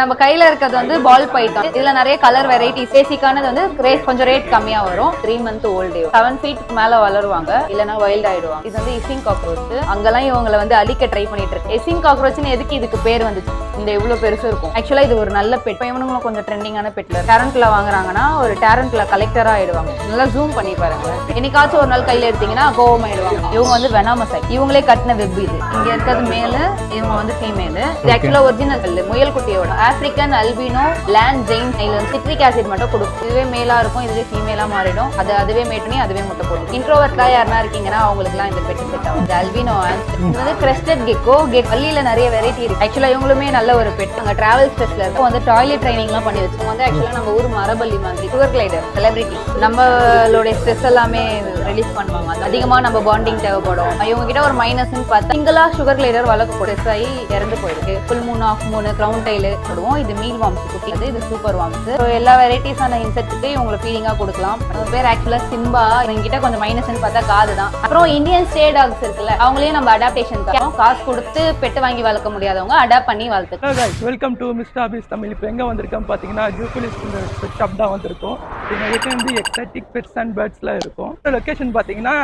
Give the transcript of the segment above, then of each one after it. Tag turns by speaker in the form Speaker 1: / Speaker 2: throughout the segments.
Speaker 1: நம்ம கையில இருக்கிறது வந்து பால் பைத்தான். இதுல நிறைய கலர் வெரைட்டிஸ். பேசிக்கானது வந்து கொஞ்சம் ரேட் கம்மியா வரும். 3 month old. 7 feet மேல வளருவாங்க, இல்லனா வைல்ட் ஆயிடுவாங்க. இது வந்து இசிங் காக்ரோச். அங்கெல்லாம் இவங்களை வந்து அழிக்க ட்ரை பண்ணிட்டு இருக்கு. இசிங் காக்ரோச்னு எதுக்கு இதுக்கு பேர் வந்துச்சு? இந்த இவ்வளவு பெருசு இருக்கும். ஆக்சுவலா இது ஒரு நல்ல பெட். இவனுங்களும் கொஞ்சம் ட்ரெண்டிங்கான பெட்ல டேரண்ட்ல வாங்குறாங்கன்னா ஒரு டேரண்ட்ல கலெக்டரா ஆயிடுவாங்க. நல்லா ஜூம் பண்ணி பாருங்க. என்னைக்காச்சும் ஒரு நாள் கையில எடுத்தீங்கன்னா கோவம் ஆயிடுவாங்க. இவங்க வந்து வெனாமஸ். இவங்களே கட்டின வெப். இது இங்க இருக்கிறது மேல, இவங்க வந்து ஃபீமேல். இது ஆக்சுவலா ஒரிஜினல் முயல் குட்டியோட African albino land Jain citric acid மட்டும் கொடுக்கும். இதுவே மேலா இருக்கும், இதுவே ஃபீமேலா மாறிடும். அதுவே மேட் பண்ணி அதுவே முட்டை போடும். இன்ட்ரோவர்ட்டா யாருன்னா இருக்கீங்கன்னா அவங்களுக்குலாம் இந்த பெட் செட் ஆகும். இது அல்பினோ இது வந்து கிரெஸ்டட் கெக்கோ. பள்ளியில நிறைய வெரைட்டி இருக்கு. ஆக்சுவலா இவங்களுமே நல்ல ஒரு பெட். அங்க டிராவல் ஸ்ட்ரெஸ்ல இருக்கும். வந்து டாய்லெட் ட்ரைனிங் எல்லாம் பண்ணி வச்சோம். வந்து ஆக்சுவலா நம்ம ஊர் மரபள்ளி மாதிரி சுகர் கிளைடர் செலிபிரிட்டி. நம்மளோட ஸ்ட்ரெஸ் எல்லாமே ரிலீஸ் பண்ணுவாங்க. அதிகமா நம்ம பாண்டிங் தேவைப்படும். இவங்க கிட்ட ஒரு மைனஸ்ன்னு பார்த்தா சிங்கிளா சுகர் கிளைடர் வளர்க்கக்கூடிய ஆகி இறந்து போயிருக்கு. ஃபுல் மூன் ஆஃப் மூணு கிரவுண்ட் டைல் போடுவோம். இது மீல் வாம்ஸ் குட்டி. இது சூப்பர் வாம்ஸ். எல்லா வெரைட்டிஸான இன்செக்ட்டுக்கு இவங்களை ஃபீடிங்கா கொடுக்கலாம். பேர் ஆக்சுவலா சிம்பா. இவங்கிட்ட கொஞ்சம் மைனஸ்ன்னு பார்த்தா காது தான். அப்புறம் இந்தியன் ஸ்டே டாக்ஸ் இருக்குல்ல, அவங்களையும் நம்ம அடாப்டேஷன் காசு கொடுத்து பெட்டு வாங்கி வளர்க்க முடியாதவங்க அடாப்ட் பண்ணி வளர்த்துக்கலாம்.
Speaker 2: வெல்கம் டு மிஸ்டர் அபீஸ் தமிழ். இப்போ எங்கே வந்திருக்கோம் பார்த்தீங்கன்னா ஜூபிலிஸ் பெட் ஷாப் தான் வந்திருக்கோம். எங்ககிட்ட வந்து எக்ஸாட்டிக் பெட்ஸ் அண்ட் பேர்ட்ஸ்லாம் இருக்கும். லொக்கேஷன் பார்த்தீங்கன்னா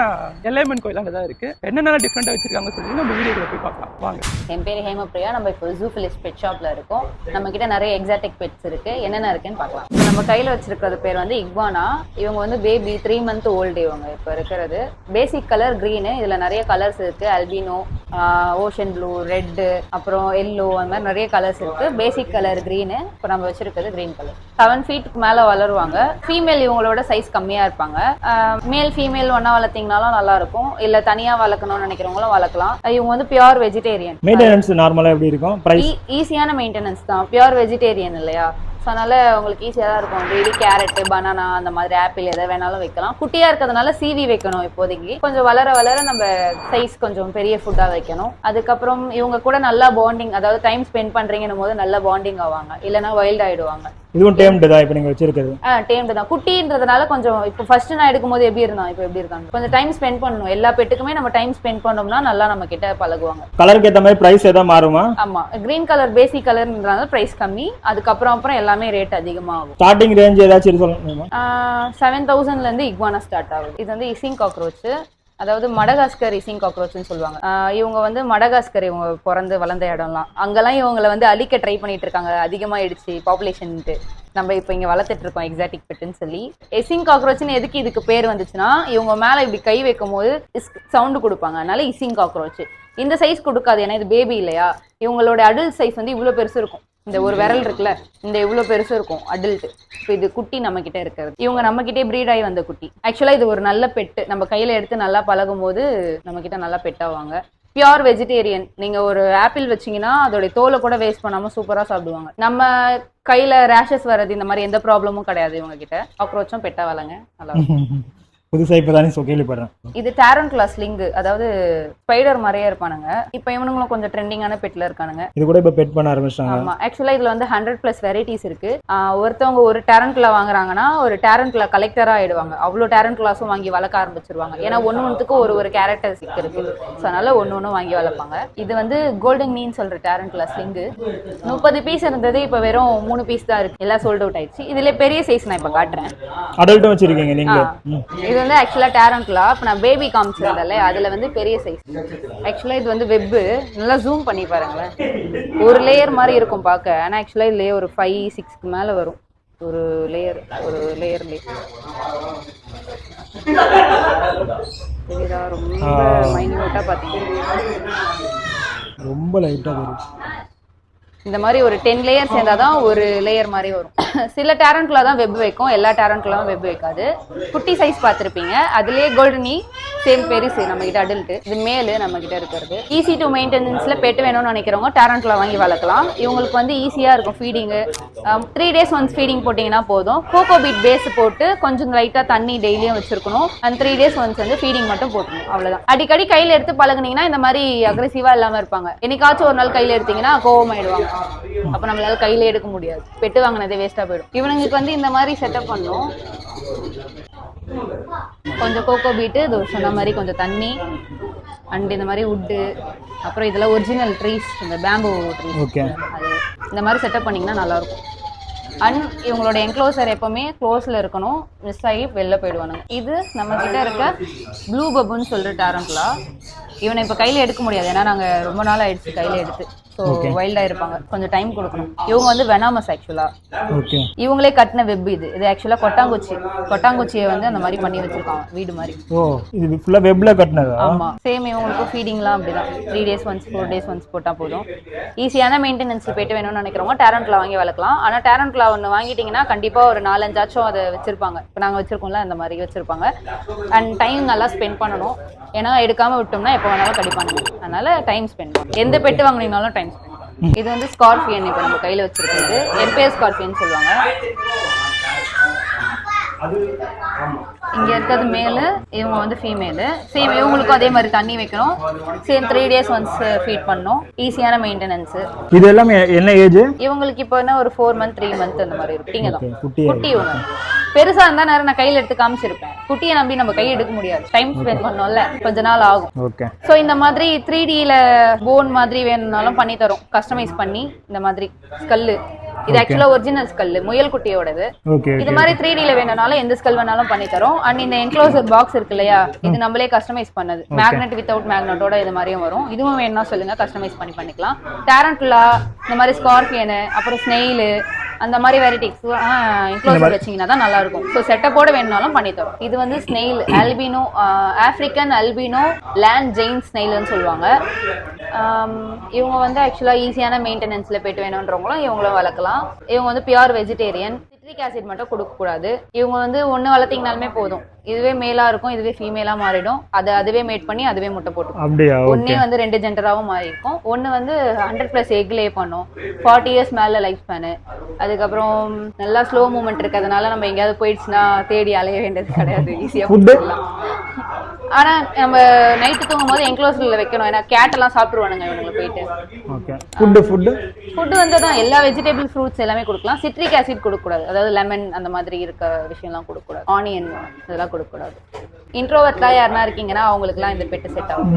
Speaker 2: எல்லைமன் கோயிலாக தான் இருக்கு. என்னென்ன டிஃப்ரெண்டாக வச்சிருக்காங்க சொல்லி நம்ம வீடியோவில் போய் பார்க்கலாம் வாங்க.
Speaker 1: என் பேர் ஹேமபிரியா. நம்ம இப்போ ஜூபிலிஸ் பெட் ஷாப்ல இருக்கோம். நம்ம கிட்ட நிறைய எக்ஸாட்டிக் பெட்ஸ் இருக்கு. என்னென்ன இருக்குன்னு பார்க்கலாம். நம்ம கையில வச்சிருக்கிறது பேர் வந்து இக்வானா. இவங்க வந்து பேபி 3 month old. இவங்க இப்போ இருக்கிறது பேசிக் கலர் கிரீனு. இதுல நிறைய கலர்ஸ் இருக்கு. அல்பினோ, ஓஷன் ப்ளூ, ரெட், அப்புறம் எல்லோ, அந்த மாதிரி நிறைய கலர்ஸ் இருக்கு. பேசிக் கலர் கிரீனு. இப்போ நம்ம வச்சிருக்கிறது கிரீன் கலர். 7 feet மேல வளருவாங்க. ஃபீமேல் இவங்களோட சைஸ் கம்மியா இருப்பாங்க. மேல் ஃபீமேல் ஒன்னா வளர்த்தீங்கனாலும் நல்லா இருக்கும். இல்ல தனியா வளர்க்கணும்னு நினைக்கிறவங்களும் வளர்க்கலாம். இவங்க வந்து பியூர் வெஜிடேரியன்.
Speaker 3: மெயின்டெனன்ஸ் நார்மலா எப்படி இருக்கும்? பிரைஸ்
Speaker 1: ஈஸியான மெயின்டெனன்ஸ் தான். பியூர் வெஜிடேரியன் இல்லையா, ஸோ அதனால உங்களுக்கு ஈஸியாக தான் இருக்கும். டெய்லி கேரட்டு, பனானா, அந்த மாதிரி ஆப்பிள் எதை வேணாலும் வைக்கலாம். குட்டியாக இருக்கிறதுனால சீவி வைக்கணும். இப்போதைக்கு கொஞ்சம் வளர வளர நம்ம சைஸ் கொஞ்சம் பெரிய ஃபுட்டாக வைக்கணும். அதுக்கப்புறம் இவங்க கூட நல்லா பாண்டிங், அதாவது டைம் ஸ்பெண்ட் பண்ணுறீங்கன்னும் போது நல்லா பாண்டிங் ஆவாங்க. இல்லைன்னா வைல்ட் ஆகிடுவாங்க.
Speaker 3: இதுவும் டேம்டு தான் இப்போ நீங்கள் வச்சிருக்கிறது?
Speaker 1: டேம்டு தான். குட்டின்றதுனால கொஞ்சம் இப்போ ஃபர்ஸ்ட் நான் எடுக்கும்போது எப்படி இருந்தான், இப்போ எப்படி இருக்காங்க. கொஞ்சம் டைம் ஸ்பெண்ட் பண்ணணும். எல்லா பெட்டுக்குமே நம்ம டைம் ஸ்பெண்ட் பண்ணோம்னா நல்லா நம்ம கிட்ட பழகுவாங்க.
Speaker 3: கலருக்கு ஏற்ற மாதிரி பிரைஸ் ஏதாவது மாறுமா?
Speaker 1: ஆமா, கிரீன் கலர் பேசிக் கலர்ன்றதுனால பிரைஸ் கம்மி. அதுக்கப்புறம் எல்லாமே ரேட் அதிகமாகும்.
Speaker 3: ஸ்டார்டிங் ரேஞ்ச் ஏதாச்சும் சொல்லணுமா?
Speaker 1: 7,000ல இருந்து இக்வானா ஸ்டார்ட் ஆகுது. இது வந்து இசிங் காக்ரோச், அதாவது மடகாஸ்கர் இசிங் காக்ரோச்னு சொல்லுவாங்க. இவங்க வந்து மடகாஸ்கர் இவங்க பிறந்து வளர்ந்த இடம்லாம். அங்கெல்லாம் இவங்களை வந்து அழிக்க ட்ரை பண்ணிட்டு இருக்காங்க. அதிகமாயிடுச்சு பாப்புலேஷன்ட்டு. நம்ம இப்போ இங்கே வளர்த்துட்டு இருக்கோம் எக்ஸாட்டிக் பெட்டுன்னு சொல்லி. இசிங் காக்ரோச்னு எதுக்கு இதுக்கு பேர் வந்துச்சுன்னா, இவங்க மேலே இப்படி கை வைக்கும் போது சவுண்டு கொடுப்பாங்க. அதனால இசிங் காக்ரோச். இந்த சைஸ் கொடுக்காது, ஏன்னா இது பேபி இல்லையா. இவங்களோட அடல்ட் சைஸ் வந்து இவ்வளோ பெருசு இருக்கும். இந்த ஒரு விரல் இருக்குல்ல, இந்த இவ்வளோ பெருசு இருக்கும் அடல்ட். இப்போ இது குட்டி நம்ம கிட்ட இருக்கிறது. இவங்க நம்ம கிட்டே ப்ரீட் ஆகி வந்த குட்டி. ஆக்சுவலா இது ஒரு நல்ல பெட்டு. நம்ம கையில எடுத்து நல்லா பழகும் போது நம்ம கிட்ட நல்லா பெட் ஆவாங்க. Pure vegetarian. நீங்க ஒரு ஆப்பிள் வச்சீங்கன்னா அதோட தோலை கூட வேஸ்ட் பண்ணாம சூப்பரா சாப்பிடுவாங்க. நம்ம கையில ரேஷஸ் வர்றது இந்த மாதிரி எந்த ப்ராப்ளமும் கிடையாது. இவங்க கிட்ட காக்ரோச்சும் பெட்டா வளங்க நல்லா இருக்கும்.
Speaker 3: புதுசா இப்பதானே கேள்விப்படுறேன். இது
Speaker 1: டாரன்டுலா ஸ்லிங், அதாவது ஸ்பைடர் மாதிரியே இருப்பானுங்க. இப்போ இவனுங்களும் கொஞ்சம் ட்ரெண்டிங்கான பெட்ல இருக்கானுங்க.
Speaker 3: இது கூட இப்ப பெட் பண்ண ஆரம்பிச்சாங்க.
Speaker 1: ஆமா, ஆக்சுவலா இதுல வந்து 100+ வெரைட்டிஸ் இருக்கு. ஒருத்தவங்க ஒரு டாரன்டுலா வாங்குறாங்கன்னா ஒரு டாரன்டுலா கலெக்டரா ஆயிடுவாங்க. அவ்வளோ டாரன்டுலாஸும் வாங்கி வளர்க்க ஆரம்பிச்சிருவாங்க. ஏன்னா ஒன்னொன்னுக்கு ஒரு கேரக்டரிஸ்டிக் இருக்கு. ஸோ அதனால ஒன்னு வாங்கி வளர்ப்பாங்க. இது வந்து கோல்டன் மீன் சொல்ற டாரன்டுலா ஸ்லிங். 30 பீஸ் இருந்தது, இப்போ வெறும் 3 பீஸ் தான் இருக்கு. எல்லாம் சோல்ட் அவுட் ஆயிடுச்சு. இதுல பெரிய சைஸ் நான் இப்ப காட்டுறேன்.
Speaker 3: அடல்ட்டும் வச்சிருக்கீங்க நீங்க?
Speaker 1: இது வந்து ஆக்சுவலா டாரன்டுலா. இப்போ நான் பேபி காமிச்சிருந்தேன்ல, அதுல வந்து பெரிய சைஸ். ஆக்சுவலா இது வந்து வெப்பு. நல்லா ஜூம் பண்ணி பாருங்களேன். ஒரு லேயர் மாதிரி இருக்கும் பார்க்க. ஆனால் ஆக்சுவலா இதுலயே ஒரு 5-6க்கு மேல வரும். ஒரு லேயர் ரொம்ப மைன்யூட்டா பாத்தீங்கன்னா
Speaker 3: ரொம்ப லைட்டா வரும்.
Speaker 1: இந்த மாதிரி ஒரு 10 லேயர் சேர்ந்தாதான் ஒரு லேயர் மாதிரி வரும். சில டாரன்டுலா தான் வெப் வைக்கும், எல்லா டாரன்டுலாவும் வெப் வைக்காது. குட்டி சைஸ் பார்த்துருப்பீங்க. அதுலேயே கோல்டனி சேம் பெருசு நம்ம கிட்ட அடல்ட். இது மேலு நம்ம கிட்ட இருக்கிறது. ஈஸி டு மெயின்டெனன்ஸ்ல பெட் வேணும்னு நினைக்கிறவங்க டாரன்டுலா வாங்கி வளர்க்கலாம். இவங்களுக்கு வந்து ஈஸியா இருக்கும் ஃபீடிங்கு. 3 days ஒன்ஸ் ஃபீடிங் போட்டிங்கன்னா போதும். கோகோ பீட் பேஸ் போட்டு கொஞ்சம் லைட்டா தண்ணி டெய்லியும் வச்சிருக்கணும். அந்த 3 days ஒன்ஸ் வந்து ஃபீடிங் மட்டும் போட்டுக்கணும். அவ்வளவுதான். அடிக்கடி கையில எடுத்து பழகுனீங்கன்னா இந்த மாதிரி அக்ரெசிவா இல்லாம இருப்பாங்க. என்னைக்காச்சும் ஒரு நாள் கையில எடுத்தீங்கன்னா கோவம் ஆயிடுவாங்க. அப்ப நம்மளால கையில எடுக்க முடியாது. பெட்டு வாங்கினதே வேஸ்டா போயிடும். இவனுங்களுக்கு வந்து இந்த மாதிரி செட்டப் பண்ணும். கொஞ்சம் கோகோ பீட்டு, சொன்ன மாதிரி கொஞ்சம் தண்ணி, அண்ட் இந்த மாதிரி வுட்டு, அப்புறம் இதெல்லாம் ஒரிஜினல் ட்ரீஸ், இந்த பேம்பு ட்ரீஸ்,
Speaker 3: ஓகே.
Speaker 1: அது இந்த மாதிரி செட்டப் பண்ணிங்கன்னா நல்லாயிருக்கும். அண்ட் இவங்களோட என்க்ளோசர் எப்போவுமே க்ளோஸில் இருக்கணும், மிஸ் ஆகி வெளில போயிடுவானுங்க. இது நம்மக்கிட்ட இருக்க ப்ளூ பப்புன்னு சொல்லிட்டு டேரண்ட்லா. இவனை இப்போ கையில் எடுக்க முடியாது, ஏன்னா நாங்கள் ரொம்ப நாள் ஆயிடுச்சு கையில் எடுத்து. ஸோ வைல்டாக இருப்பாங்க, கொஞ்சம் டைம் கொடுக்கணும். இவங்க வந்து வெனாமஸ் ஆக்சுவலாக.
Speaker 3: ஓகே.
Speaker 1: இவங்களே கட்டின வெப் இது ஆக்சுவலாக கொட்டாங்குச்சியை வந்து அந்த மாதிரி பண்ணி வச்சிருக்காங்க வீடு மாதிரி.
Speaker 3: ஓ, இது ஃபுல்லாக வெப்பில் கட்டினதா?
Speaker 1: ஆமாம், சேம் இவங்களுக்கும் ஃபீடிங்லாம் அப்படி தான். 3 days once 4 days once போட்டால் போதும். ஈஸியான மெயின்டெனன்ஸ் பெட்டு வேணும்னு நினைக்கிறவங்க டேரண்ட்லா வாங்கி வளர்க்கலாம். ஆனால் டேரண்ட்லா ஒன்று வாங்கிட்டிங்கன்னா கண்டிப்பாக ஒரு 4-5 அதை வச்சுருப்பாங்க. இப்போ நாங்கள் வச்சுருக்கோம்ல அந்த மாதிரி வச்சுருப்பாங்க. அண்ட் டைம் நல்லா ஸ்பெண்ட் பண்ணணும், ஏன்னா எடுக்காமல் விட்டோம்னா எப்போ வேணாலும் கடிப்பாங்க. அதனால் டைம் ஸ்பெண்ட் பண்ணணும். எந்த பெட்டு வாங்கினீங்கனாலும் டைம் ஸ்பெண்ட். இது வந்து ஸ்கார்பியன், இப்போ நம்ம கையில் வச்சுருக்கிறது எம்பையர் ஸ்கார்பியன் சொல்லுவாங்க. இங்கே இருக்கிறது மேலு, இவங்க வந்து ஃபீமேலு. சேம் இவங்களுக்கும் அதே மாதிரி தண்ணி வைக்கணும். சேம் 3 days once ஃபீட் பண்ணணும். ஈஸியான மெயின்டெனன்ஸு.
Speaker 3: இது எல்லாமே என்ன ஏஜ்?
Speaker 1: இவங்களுக்கு இப்போ என்ன ஒரு 4 month 3 month அந்த மாதிரி இருக்கும். குட்டிங்க தான்,
Speaker 3: குட்டி.
Speaker 1: இவங்க பெருசா இருந்தா நேரம் நான் கையில எடுத்து காமிச்சிருப்பேன். குட்டியை நம்பி நம்ம கையை எடுக்க முடியாது, டைம் ஸ்பெண்ட் பண்ணோம்ல, கொஞ்ச நாள் ஆகும்.
Speaker 3: ஓகே.
Speaker 1: ஸோ இந்த மாதிரி 3Dல போன் மாதிரி வேணும்னாலும் பண்ணி தரோம், கஸ்டமைஸ் பண்ணி. இந்த மாதிரி ஸ்கல்லு, இது ஆக்சுவலா ஒரிஜினல் ஸ்கல், முயல் குட்டியோடது. இது மாதிரி 3Dல வேணும்னாலும் எந்த ஸ்கல் வேணாலும் பண்ணி தரோம். அண்ட் இந்த என்க்ளோசர் பாக்ஸ் இருக்கு இல்லையா, இது நம்மளே கஸ்டமைஸ் பண்ணது. மேக்னெட் வித்தவுட் மேக்னெட்டோட இது மாதிரியும் வரும். இதுவும் வேணும்னா சொல்லுங்க, கஸ்டமைஸ் பண்ணிக்கலாம். டேரண்ட்லா, இந்த மாதிரி ஸ்கார்பியனு, அப்புறம் ஸ்னெயிலு, அந்த மாதிரி வெரைட்டிஸ் என்க்ளோசர் வச்சிங்கன்னா தான் நல்லா இருக்கும். ஸோ செட்டப்போட வேணும்னாலும் பண்ணி தரோம். இது வந்து snail, albino, African albino land giant ஸ்னெயில்னு சொல்லுவாங்க. இவங்க வந்து ஆக்சுவலாக ஈஸியான மெயின்டெனன்ஸில் போய்ட்டு வேணுன்றவங்களும் இவங்களும் வளர்க்கலாம். இவங்க வந்து பியூர் வெஜிடேரியன். சிட்ரிக் ஆசிட் மட்டும் கொடுக்கக்கூடாது. இவங்க வந்து ஒன்று வளர்த்திங்கனாலுமே போதும், இதுவே மேலாக இருக்கும், இதுவே ஃபீமேலாக மாறிடும். அதுவே மேட் பண்ணி அதுவே முட்டை போட்டு ஒன்னே வந்து 2 ஜெண்டராகவும் மாறி இருக்கும். ஒன்று வந்து 100+ எக் லே பண்ணும். 40 years மேலே லைஃப் ஸ்பேனு. அதுக்கப்புறம் நல்லா ஸ்லோ மூவ்மெண்ட் இருக்கிறதுனால நம்ம எங்கேயாவது போயிடுச்சுன்னா தேடி அலைய வேண்டியது கிடையாது, ஈஸியாக போட்டுக்கலாம். ஆனால் நம்ம நைட்டு தூங்கும் போது என்க்ளோசரில் வைக்கணும், ஏன்னா கேட்டெல்லாம் சாப்பிடுவானுங்க இவங்களை போயிட்டு. ஃபுட்டு வந்து தான் எல்லா வெஜிடபிள் ஃப்ரூட்ஸ் எல்லாமே கொடுக்கலாம். சிட்ரிக் ஆசிட் கொடுக்கக்கூடாது, அதாவது லெமன் அந்த மாதிரி இருக்க விஷயம்லாம் கொடுக்கக்கூடாது. ஆனியன் இதெல்லாம் கொடுக்கக்கூடாது. இன்ட்ரோவர்ட்லாம் யாருன்னா இருக்கீங்கன்னா அவங்களுக்குலாம் இந்த பெட்டு செட் ஆகும்.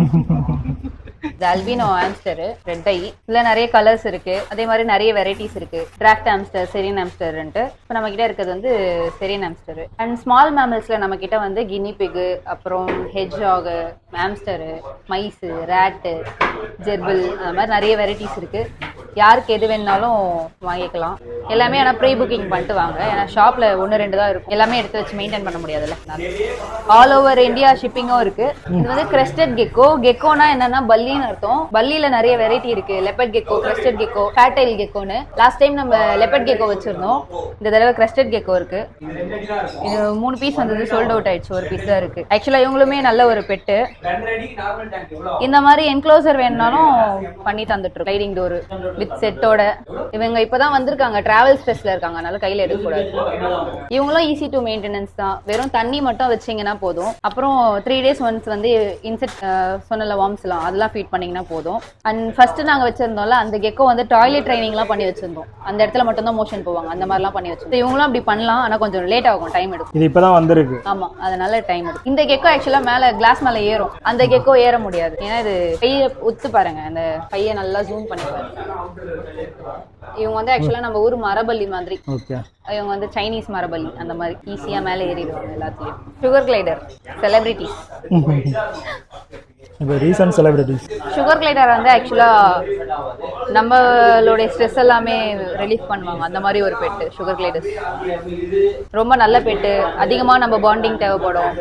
Speaker 1: இது அல்பினோ ஆம்ஸ்டர், ரெட் ஐ. இதுல நிறைய கலர்ஸ் இருக்கு, அதே மாதிரி நிறைய வெரைட்டிஸ் இருக்கு. டிராஃப்ட் ஆம்ஸ்டர், செரியன் ஆம்ஸ்டர்ன்ட்டு. இப்போ நம்ம கிட்ட இருக்கிறது வந்து செரியன் ஆம்ஸ்டர். அண்ட் ஸ்மால் மேமல்ஸ்ல நம்ம கிட்ட வந்து கினி பிக், அப்புறம் ஹெட்ஜாக், ஆம்ஸ்டர், மைஸ், ரேட்டு, ஜெர்பில், அந்த மாதிரி நிறைய வெரைட்டிஸ் இருக்கு. யாருக்கு எது வேணுனாலும் வாங்கிக்கலாம். எல்லாமே ஆனால் ப்ரீ புக்கிங் பண்ணிட்டு வாங்க, ஏன்னா ஷாப்ல 1-2 தான் இருக்கும். எல்லாமே எடுத்து வச்சு மெயின்டைன் பண்ண முடியாதுல்ல. ஆல் ஓவர் இந்தியா ஷிப்பிங்கும் இருக்கு. இது வந்து கிரெஸ்டட் கெக்கோ. கெக்கோனா என்னன்னா பல்லின்னு அர்த்தம். பல்லியில நிறைய வெரைட்டி இருக்கு. Leopard gecko, crested gecko, fat tail கெக்கோன்னு. லாஸ்ட் டைம் நம்ம லெப்பர்ட் கெக்கோ வச்சிருந்தோம், இந்த தடவை கிரெஸ்டட் கெக்கோ இருக்கு. இது 3 பீஸ் வந்தது, சோல்ட் அவுட் ஆயிடுச்சு, 1 பீஸ் தான் இருக்கு. ஆக்சுவலா இவங்களுமே நல்ல ஒரு பெட்டு. இந்த மாதிரி என்க்ளோசர் வேணும்னாலும் பண்ணி தந்துட்டு இருக்கோம், ரைடிங் டோர் வித் செட்டோட. இவங்க இப்பதான் வந்திருக்காங்க, டிராவல் ஸ்ட்ரெஸ்ல இருக்காங்க, அதனால கையில எடுக்கக்கூடாது. இவங்களும் ஈஸி டு மெயின்டெனன்ஸ் தான், வெறும் தண்ணி மட்டும் வச்சிங்கன்னா போதும். அப்புறம் 3 days once வந்து இன்செக்ட் சொன்னல வார்ம்ஸ்லாம் அதெல்லாம் ஃபீட் பண்ணீங்கன்னா போதும். அண்ட் ஃபர்ஸ்ட் நாங்க வச்சிருந்தோம்ல அந்த கெக்கோ வந்து டாய்லெட் ட்ரைனிங்லாம் பண்ணி வச்சிருந்தோம். அந்த இடத்துல மட்டும் தான் மோஷன் போவாங்க, அந்த மாதிரிலாம் பண்ணி வச்சிருந்தோம். இவங்களும் அப்படி பண்ணலாம், ஆனா கொஞ்சம் லேட் ஆகும், டைம் எடுக்கும்.
Speaker 3: இது இப்பதான் வந்திருக்கு.
Speaker 1: ஆமா, அதனால டைம் எடுக்கும். இந்த கெக்கோ ஆக்சுவலா மேல கிளாஸ் மேல ஏறும், அந்த கெக்கோ ஏற முடியாது. ஏன்னா இது கையை உத்து பாருங்க, அந்த கையை நல்லா ஜூம் பண்ணி பாருங்க. இவங்க வந்து ஆக்சுவலா நம்ம ஊர் மரபல்லி மாதிரி. இவங்க வந்து சைனீஸ் மரபல்லி, அந்த மாதிரி ஈஸியா மேலே ஏறிடுவாங்க எல்லாத்துலயும். Sugar glider celebrities.
Speaker 3: Recent celebrities.
Speaker 1: Sugar glider வந்து ஆக்சுவலா நம்மளோட ஸ்ட்ரெஸ் எல்லாமே ரிலீஃப் பண்ணுவாங்க, அந்த மாதிரி ஒரு பெட்டு சுகர் கிளைடர்ஸ். ரொம்ப நல்ல பெட்டு, அதிகமா நம்ம பாண்டிங் தேவைப்படும்.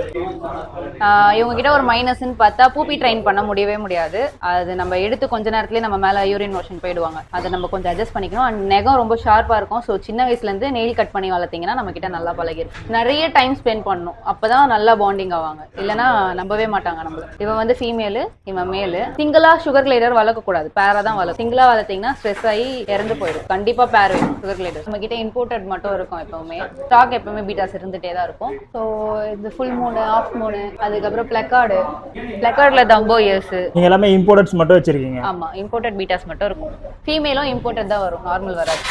Speaker 1: இவங்க கிட்ட ஒரு மைனஸ்ன்னு பார்த்தா பூப்பி ட்ரைன் பண்ண முடியவே முடியாது. அது நம்ம எடுத்து கொஞ்ச நேரத்துலேயே நம்ம மேலே யூரின் மோஷன் போயிடுவாங்க. அதை நம்ம கொஞ்சம் அட்ஜஸ்ட் பண்ணிக்கணும். அண்ட் நெகம் ரொம்ப ஷார்ப்பாக இருக்கும். ஸோ சின்ன வயசுலேருந்து நெயில் கட் பண்ணி வளர்த்திங்கன்னா நம்ம கிட்ட நல்லா பழகிடும். நிறைய டைம் ஸ்பெண்ட் பண்ணணும், அப்போதான் நல்லா பாண்டிங் ஆவாங்க, இல்லைன்னா நம்பவே மாட்டாங்க நம்மள. இவன் வந்து ஃபீமேல், இவன் மேலு. சிங்கிளா சுகர் கிளைடர் வளர்க்க கூடாது, பேரா தான் வளர்க்கும். சிங்கிளா வளர்த்தீங்கன்னா ஸ்ட்ரெஸ் ஆகி இறந்து போயிடும். கண்டிப்பா பேர் வேணும் சுகர் கிளைடர். நம்ம கிட்ட இம்போர்ட்டட் மட்டும் இருக்கும் எப்பவுமே. ஸ்டாக் எப்பவுமே பீட்டாஸ் இருந்துட்டே தான் இருக்கும். ஸோ இந்த ஃபுல் மூணு, ஆஃப் மூணு, அதுக்கப்புறம் பிளக்கார்டு. பிளக்கார்ட்ல தம்போ இயர்ஸ்.
Speaker 3: நீங்க எல்லாமே இம்போர்ட்டட்ஸ் மட்டும் வச்சிருக்கீங்க?
Speaker 1: ஆமா, இம்போர்ட்டட் பீட்டாஸ் மட்டும் இருக்கும். ஃபீமேலும் இம்போர்ட்டட் தான் வரும், நார்மல் வராது.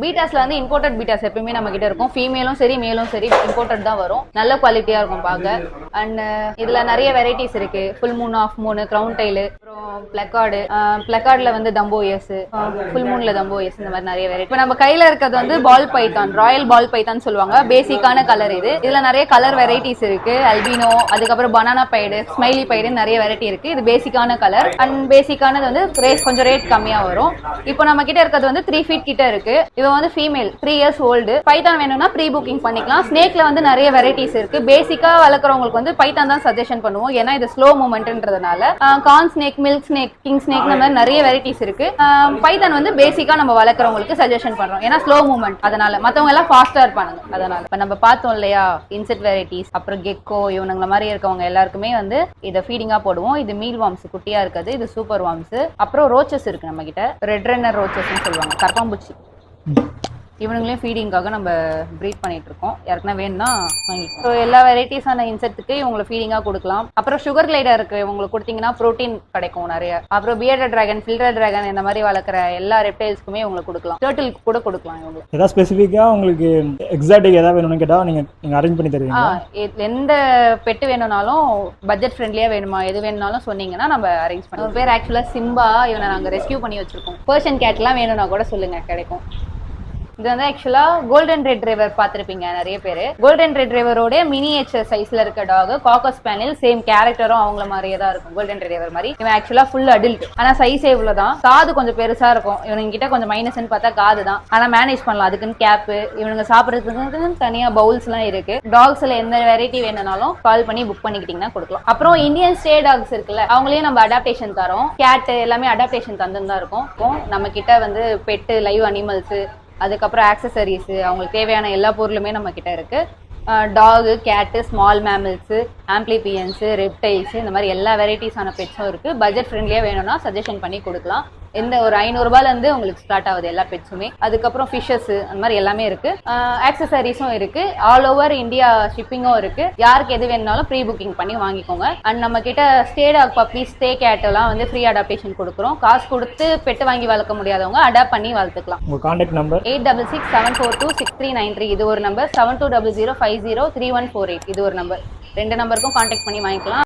Speaker 1: பீட்டாஸ்ல வந்து இம்போர்ட்டட் பீட்டாஸ் எப்பயுமே நம்ம கிட்ட இருக்கும். ஃபீமேலும் சரி மேலும் சரி இம்போர்ட்டட் தான் வரும். நல்ல குவாலிட்டியா இருக்கும் பார்க்க. அண்ட் இதுல நிறைய வெரைட்டிஸ் இருக்கு. Full moon, half moon, crown tail, அப்புறம் பிளக்கார்ட்ல வந்து தம்போயஸ், ஃபுல் மூன்ல தம்போயஸ், இந்த மாதிரி நிறைய வெரைட்டி. இப்போ நம்ம கையில இருக்கிறது வந்து ball python, royal ball python சொல்லுவாங்க. பேசிக்கான கலர் இது. இதுல நிறைய கலர் வெரைட்டிஸ் இருக்கு. அல்பினோ, அதுக்கப்புறம் பனானா பைடு, ஸ்மைலி பைடு, நிறைய வெரைட்டி இருக்கு. இது பேசிக்கான கலர். அண்ட் பேசிக்கானது வந்து கொஞ்சம் ரேட் கம்மியா வரும். இப்போ நம்ம கிட்ட இருக்கிறது வந்து 3 feet கிட்ட இருக்கு. இவன் வந்து ஃபீமேல், 3 years ஓல்டு. பைத்தான் வேணும்னா ப்ரீ புக்கிங் பண்ணிக்கலாம். ஸ்னேக்ல வந்து நிறைய வெரைட்டிஸ் இருக்கு. பேசிக்கா வளர்க்குறவங்களுக்கு வந்து பைத்தான் தான் சஜஷன் பண்ணுவோம். ஏன்னா இது ஸ்லோ மூவ்மெண்ட்ன்றதுனால. Corn snake, milk snake, king snake, இந்த மாதிரி நிறைய வெரைட்டிஸ் இருக்கு. பைத்தான் வந்து பேசிக்கா நம்ம வளர்க்குறவங்களுக்கு சஜஷன் பண்றோம். ஏன்னா ஸ்லோ மூவ்மெண்ட், அதனால மத்தவங்க எல்லாம் ஃபாஸ்டா இருப்பாங்க. அதனால இப்ப நம்ம பார்த்தோம் இல்லையா, இன்செக்ட் வெரைட்டிஸ், அப்புறம் கெக்கோ, இவனுங்கள மாதிரி இருக்கவங்க எல்லாருக்குமே வந்து இதை ஃபீடிங்கா போடுவோம். இது மீல் வார்ம்ஸ் குட்டியா இருக்குது. இது சூப்பர் வார்ம்ஸ். அப்புறம் ரோச்சஸ் இருக்கு நம்ம கிட்ட. ரெட் ரன்னர் ரோச்சஸ் சொல்லுவாங்க, கரப்பாம்பூச்சி. இவனுங்களையும் ஃபீடிங்காக நம்ம ப்ரீட் பண்ணிட்டு இருக்கோம். யாருக்குன்னா வேணும்னா வாங்கிக்கலாம். ஸோ எல்லா வெரைட்டிஸான இன்செக்ட்டுக்கு இவங்களை ஃபீடிங்காக கொடுக்கலாம். அப்புறம் சுகர் கிளைடர் இருக்கு, இவங்களுக்கு கொடுத்தீங்கன்னா ப்ரோட்டீன் கிடைக்கும் நிறைய. அப்புறம் பியர்டட் டிராகன், ஃபில்டர் டிராகன், இந்த மாதிரி வளர்க்குற எல்லா ரெப்டைல்ஸ்க்குமே இவங்களுக்கு கொடுக்கலாம். டர்ட்டிலுக்கு கூட கொடுக்கலாம். இவங்களுக்கு
Speaker 3: ஏதாவது ஸ்பெசிஃபிக்காக உங்களுக்கு எக்ஸாக்டிக் ஏதாவது வேணும்னு கேட்டால் நீங்கள் அரேஞ்ச் பண்ணி தருவீங்க.
Speaker 1: எந்த பெட்டு வேணும்னாலும் பட்ஜெட் ஃப்ரெண்ட்லியா வேணுமா, எது வேணும்னாலும் சொன்னீங்கன்னா நம்ம அரேஞ்ச் பண்ணுவோம். ஒரு பேர் ஆக்சுவலா சிம்பா, இவனை நாங்கள் ரெஸ்கியூ பண்ணி வச்சிருக்கோம். பர்ஷியன் கேட்லாம் வேணும்னா கூட சொல்லுங்க, கிடைக்கும். இது வந்து ஆக்சுவலா கோல்டன் ரெட் டிரைவர் பார்த்திருப்பீங்க நிறைய பேரு. கோல்டன் ரெட் டிரைவரோட மினியேச்சர் சைஸ்ல இருக்க டாக். காக்கஸ் ஸ்பானியல், சேம் கேரக்டரும் அவங்கள மாதிரியே தான் இருக்கும். கோல்டன் டிரைவர் மாதிரி. இவன் ஆக்சுவலா ஃபுல் அடல்ட். ஆனா சைஸே இவ்வளவுதான். காது கொஞ்சம் பெருசா இருக்கும். இவனுங்க கிட்ட கொஞ்சம் மைனஸ்ன்னு பார்த்தா காது தான். ஆனா மேனேஜ் பண்ணலாம். அதுக்குன்னு கேப், இவனுங்க சாப்பிடுறதுக்கு தனியா பவுல்ஸ் எல்லாம் இருக்கு. டாக்ஸ்ல எந்த வெரைட்டி வேணும்னாலும் கால் பண்ணி புக் பண்ணிக்கிட்டீங்கன்னா கொடுக்கலாம். அப்புறம் இந்தியன் ஸ்டே டாக்ஸ் இருக்குல்ல, அவங்களையும் நம்ம அடாப்டேஷன் தரோம். கேட் எல்லாமே அடாப்டேஷன் தந்துன்னு தான் இருக்கும். நம்ம கிட்ட வந்து பெட்டு, லைவ் அனிமல்ஸ், அதுக்கப்புறம் ஆக்சசரிஸ், அவங்களுக்கு தேவையான எல்லா பொருளுமே நம்ம கிட்ட இருக்கு. டாகு, கேட்டு, ஸ்மால் மேமல்ஸ், ஆம்பிளிபியன்ஸ், ரெப்டைல்ஸ், இந்த மாதிரி எல்லா வெரைட்டிஸான பெட்ஸும் இருக்கு. பட்ஜெட் ஃப்ரெண்ட்லியா வேணும்னா சஜஷன் பண்ணி கொடுக்கலாம். எந்த ஒரு 500 ரூபாயில இருந்து உங்களுக்கு ஸ்டார்ட் ஆகுது எல்லா பெட்ஸுமே. அதுக்கப்புறம் ஃபிஷஸ், அந்த மாதிரி எல்லாமே இருக்கு. ஆக்சசரிஸும் இருக்கு. ஆல் ஓவர் இந்தியா ஷிப்பிங்கும் இருக்கு. யாருக்கு எது வேணும்னாலும் ப்ரீ புக்கிங் பண்ணி வாங்கிக்கோங்க. அண்ட் நம்ம கிட்ட stray dog puppies, stray cat எல்லாம் வந்து ஃப்ரீ அடாப்டேஷன் கொடுக்குறோம். காசு கொடுத்து பெட்டு வாங்கி வளர்க்க முடியாதவங்க அடாப்ட் பண்ணி வளர்த்துக்கலாம்.
Speaker 3: உங்கள் கான்டாக்ட் நம்பர்
Speaker 1: 8667426393. இது ஒரு நம்பர். 7200503148 இது ஒரு நம்பர். 2 நம்பருக்கும் கான்டாக்ட் பண்ணி வாங்கிக்கலாம்.